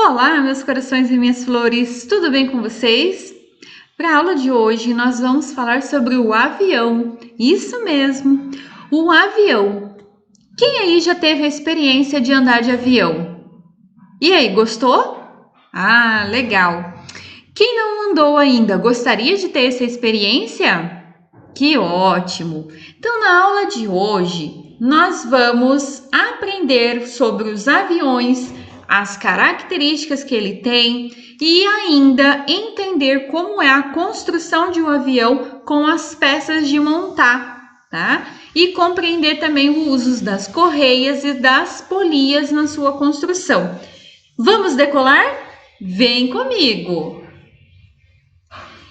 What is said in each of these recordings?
Olá, meus corações e minhas flores, tudo bem com vocês? Para a aula de hoje, nós vamos falar sobre o avião. Isso mesmo, o avião. Quem aí já teve a experiência de andar de avião? E aí, gostou? Ah, legal. Quem não andou ainda, gostaria de ter essa experiência? Que ótimo! Então, na aula de hoje, nós vamos aprender sobre os aviões, as características que ele tem e ainda entender como é a construção de um avião com as peças de montar, tá? E compreender também o uso das correias e das polias na sua construção. Vamos decolar? Vem comigo!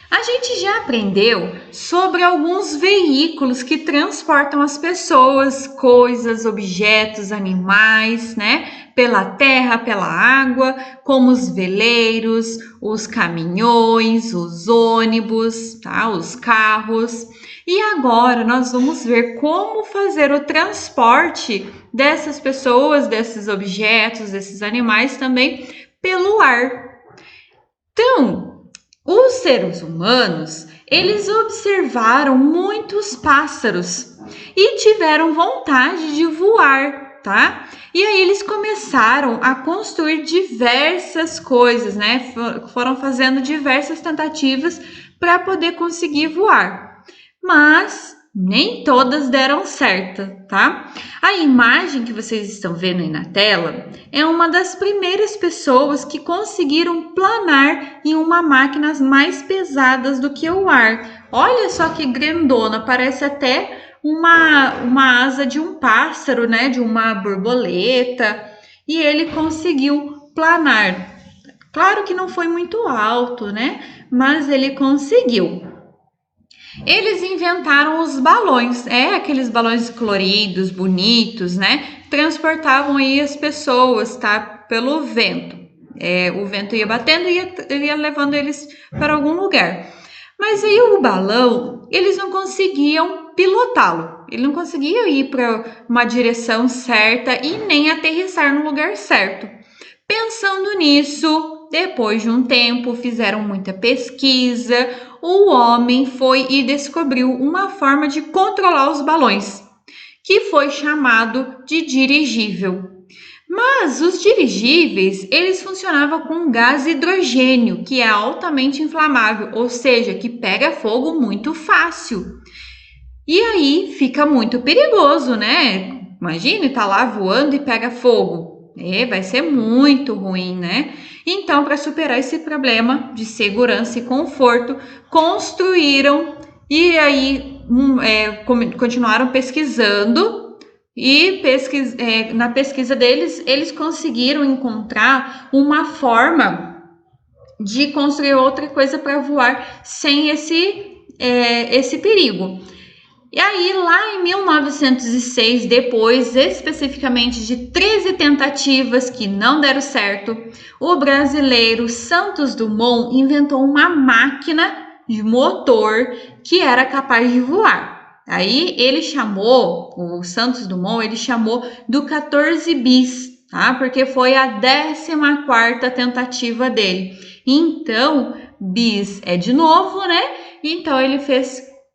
A gente já aprendeu sobre alguns veículos que transportam as pessoas, coisas, objetos, animais, né? Pela terra, pela água, como os veleiros, os caminhões, os ônibus, tá? Os carros. E agora nós vamos ver como fazer o transporte dessas pessoas, desses objetos, desses animais também pelo ar. Então, os seres humanos, eles observaram muitos pássaros e tiveram vontade de voar, tá? E aí eles começaram a construir diversas coisas, né? Foram fazendo diversas tentativas para poder conseguir voar. Mas nem todas deram certo, tá? A imagem que vocês estão vendo aí na tela é uma das primeiras pessoas que conseguiram planar em uma máquina mais pesadas do que o ar. Olha só que grandona, parece até uma asa de um pássaro, né? De uma borboleta. E ele conseguiu planar. Claro que não foi muito alto, né? Mas ele conseguiu. Eles inventaram os balões, aqueles balões coloridos, bonitos, né? Transportavam aí as pessoas, tá? Pelo vento. O vento ia batendo e ia levando eles para algum lugar. Mas aí o balão, eles não conseguiam pilotá-lo. Ele não conseguia ir para uma direção certa e nem aterrissar no lugar certo. Pensando nisso, depois de um tempo, fizeram muita pesquisa, o homem foi e descobriu uma forma de controlar os balões, que foi chamado de dirigível. Mas os dirigíveis, eles funcionavam com gás hidrogênio, que é altamente inflamável, ou seja, que pega fogo muito fácil. E aí fica muito perigoso, né? Imagine, tá lá voando e pega fogo. Vai ser muito ruim, né? Então, para superar esse problema de segurança e conforto, construíram e aí continuaram pesquisando e na pesquisa deles, eles conseguiram encontrar uma forma de construir outra coisa para voar sem esse perigo. E aí, lá em 1906, depois especificamente de 13 tentativas que não deram certo, o brasileiro Santos Dumont inventou uma máquina de motor que era capaz de voar. Aí o Santos Dumont, ele chamou do 14 bis, tá? Porque foi a 14ª tentativa dele. Então, bis é de novo, né? Então,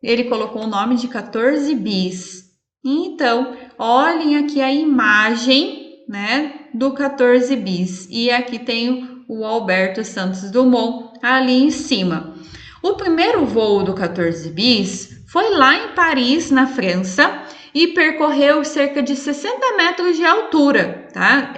ele colocou o nome de 14 bis. Então, olhem aqui a imagem, né, do 14 bis. E aqui tem o Alberto Santos Dumont ali em cima. O primeiro voo do 14 bis foi lá em Paris, na França, e percorreu cerca de 60 metros de altura, tá?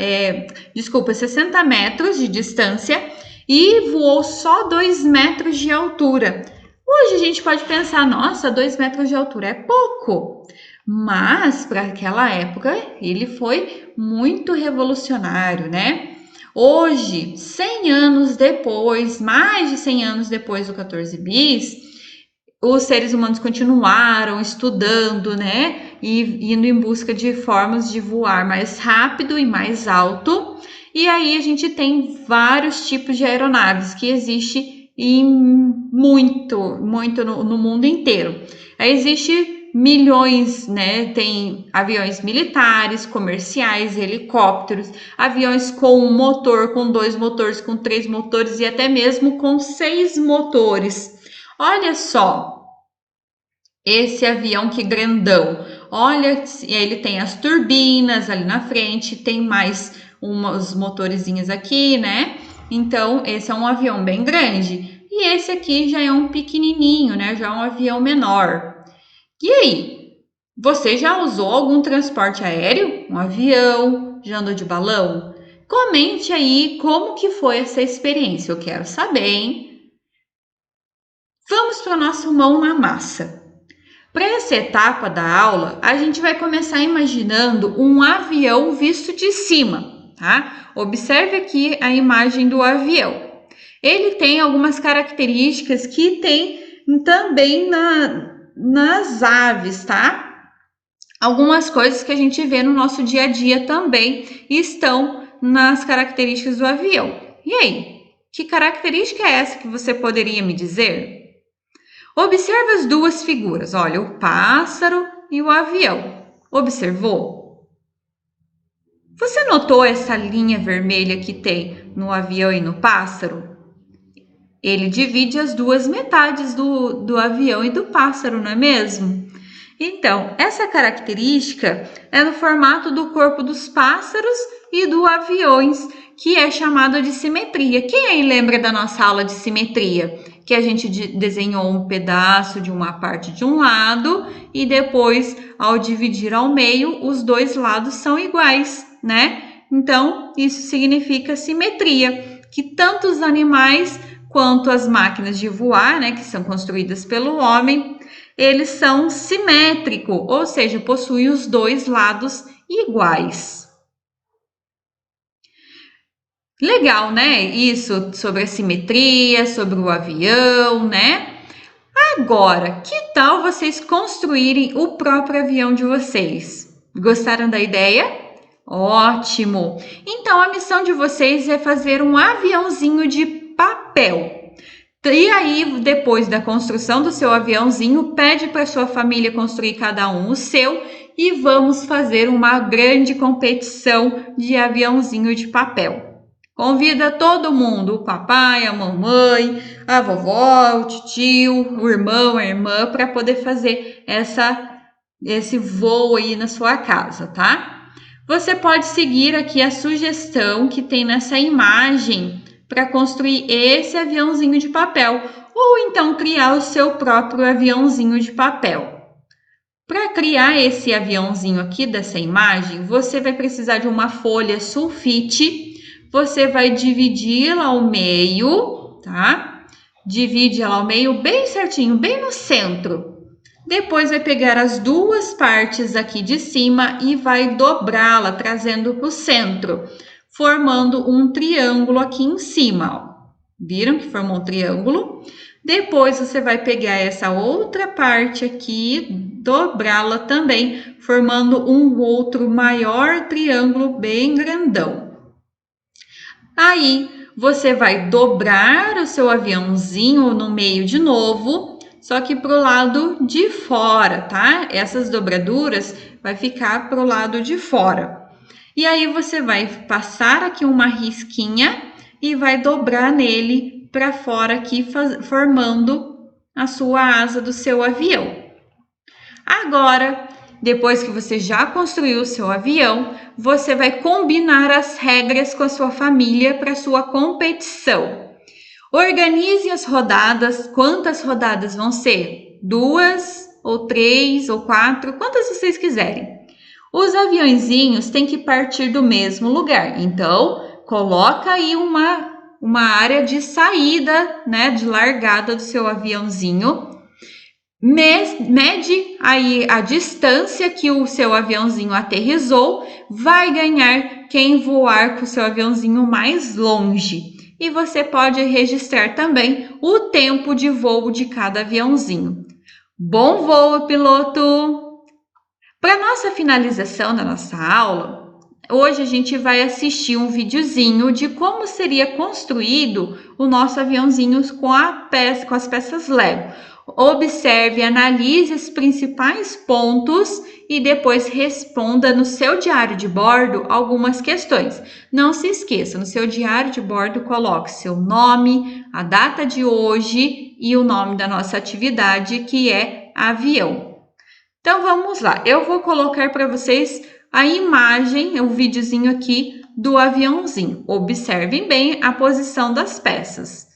60 metros de distância e voou só 2 metros de altura. Hoje a gente pode pensar, nossa, 2 metros de altura é pouco, mas para aquela época ele foi muito revolucionário, né? Hoje, 100 anos depois, mais de 100 anos depois do 14 bis, os seres humanos continuaram estudando, né? E indo em busca de formas de voar mais rápido e mais alto. E aí a gente tem vários tipos de aeronaves que existem muito no mundo inteiro. Aí existe milhões, né? Tem aviões militares, comerciais, helicópteros, aviões com um motor, com 2 motores, com 3 motores e até mesmo com 6 motores. Olha só esse avião que grandão. Olha, ele tem as turbinas ali na frente, tem mais umas motorizinhas aqui, né? Então, esse é um avião bem grande. E esse aqui já é um pequenininho, né? Já é um avião menor. E aí? Você já usou algum transporte aéreo? Um avião? Já andou de balão? Comente aí como que foi essa experiência. Eu quero saber, hein? Vamos para a nossa mão na massa. Para essa etapa da aula, a gente vai começar imaginando um avião visto de cima, tá? Observe aqui a imagem do avião. Ele tem algumas características que tem também nas aves, tá? Algumas coisas que a gente vê no nosso dia a dia também estão nas características do avião. E aí, que característica é essa que você poderia me dizer? Observe as duas figuras, olha, o pássaro e o avião. Observou? Você notou essa linha vermelha que tem no avião e no pássaro? Ele divide as duas metades do avião e do pássaro, não é mesmo? Então, essa característica é no formato do corpo dos pássaros e dos aviões, que é chamada de simetria. Quem aí lembra da nossa aula de simetria? Que a gente desenhou um pedaço de uma parte de um lado e depois, ao dividir ao meio, os dois lados são iguais, né? Então, isso significa simetria, que tanto os animais quanto as máquinas de voar, né, que são construídas pelo homem, eles são simétricos, ou seja, possuem os dois lados iguais. Legal, né? Isso sobre a simetria, sobre o avião, né? Agora, que tal vocês construírem o próprio avião de vocês? Gostaram da ideia? Ótimo! Então, a missão de vocês é fazer um aviãozinho de papel. E aí, depois da construção do seu aviãozinho, pede para sua família construir cada um o seu e vamos fazer uma grande competição de aviãozinho de papel. Convida todo mundo, o papai, a mamãe, a vovó, o tio, o irmão, a irmã, para poder fazer esse voo aí na sua casa, tá? Você pode seguir aqui a sugestão que tem nessa imagem para construir esse aviãozinho de papel, ou então criar o seu próprio aviãozinho de papel. Para criar esse aviãozinho aqui dessa imagem, você vai precisar de uma folha sulfite. Você vai dividi-la ao meio, tá? Divide ela ao meio bem certinho, bem no centro. Depois vai pegar as duas partes aqui de cima e vai dobrá-la, trazendo para o centro, formando um triângulo aqui em cima, ó. Viram que formou um triângulo? Depois você vai pegar essa outra parte aqui, dobrá-la também, formando um outro maior triângulo bem grandão. Aí, você vai dobrar o seu aviãozinho no meio de novo, só que pro lado de fora, tá? Essas dobraduras vai ficar pro lado de fora. E aí, você vai passar aqui uma risquinha e vai dobrar nele para fora aqui, formando a sua asa do seu avião. Agora, depois que você já construiu o seu avião, você vai combinar as regras com a sua família para sua competição. Organize as rodadas. Quantas rodadas vão ser? 2, ou 3, ou 4, quantas vocês quiserem. Os aviãozinhos têm que partir do mesmo lugar. Então, coloca aí uma área de saída, né, de largada do seu aviãozinho. Mede aí a distância que o seu aviãozinho aterrissou, vai ganhar quem voar com o seu aviãozinho mais longe. E você pode registrar também o tempo de voo de cada aviãozinho. Bom voo, piloto! Para nossa finalização da nossa aula, hoje a gente vai assistir um videozinho de como seria construído o nosso aviãozinho com as peças Lego. Observe, analise os principais pontos e depois responda no seu diário de bordo algumas questões. Não se esqueça, no seu diário de bordo coloque seu nome, a data de hoje e o nome da nossa atividade, que é avião. Então vamos lá, eu vou colocar para vocês a imagem, o videozinho aqui do aviãozinho. Observem bem a posição das peças.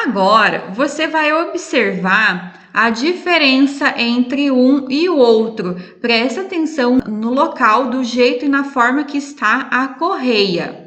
Agora, você vai observar a diferença entre um e o outro. Presta atenção no local, do jeito e na forma que está a correia.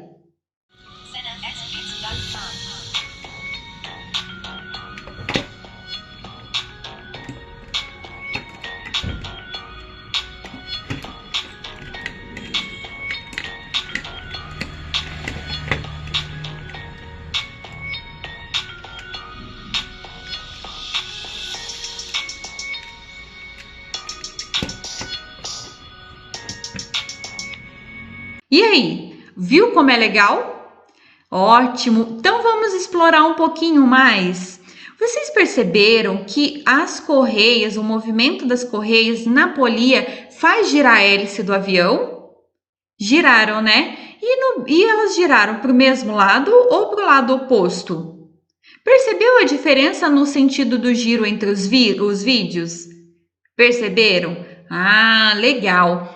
E aí, viu como é legal? Ótimo! Então vamos explorar um pouquinho mais. Vocês perceberam que as correias, o movimento das correias na polia faz girar a hélice do avião? Giraram, né? E elas giraram para o mesmo lado ou para o lado oposto? Percebeu a diferença no sentido do giro entre os vídeos? Perceberam? Ah, legal!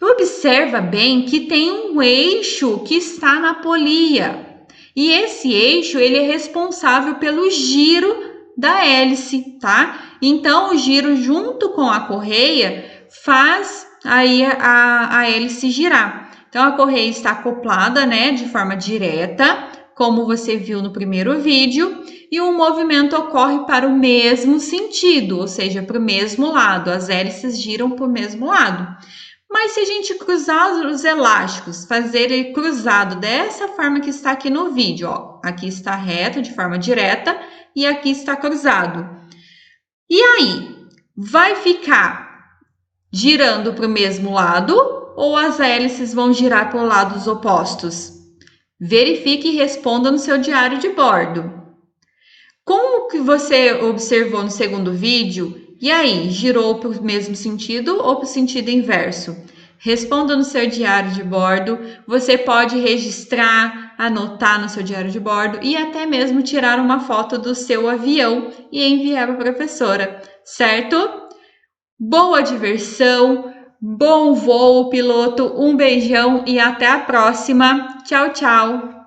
Observa bem que tem um eixo que está na polia. E esse eixo, ele é responsável pelo giro da hélice, tá? Então, o giro junto com a correia faz aí a hélice girar. Então, a correia está acoplada, né, de forma direta, como você viu no primeiro vídeo, e o movimento ocorre para o mesmo sentido, ou seja, para o mesmo lado. As hélices giram para o mesmo lado. Mas se a gente cruzar os elásticos, fazer ele cruzado dessa forma que está aqui no vídeo, ó, aqui está reto de forma direta e aqui está cruzado. E aí, vai ficar girando para o mesmo lado ou as hélices vão girar para os lados opostos? Verifique e responda no seu diário de bordo. Como que você observou no segundo vídeo? E aí, girou para o mesmo sentido ou para o sentido inverso? Responda no seu diário de bordo. Você pode registrar, anotar no seu diário de bordo e até mesmo tirar uma foto do seu avião e enviar para a professora, certo? Boa diversão, bom voo, piloto. Um beijão e até a próxima. Tchau, tchau!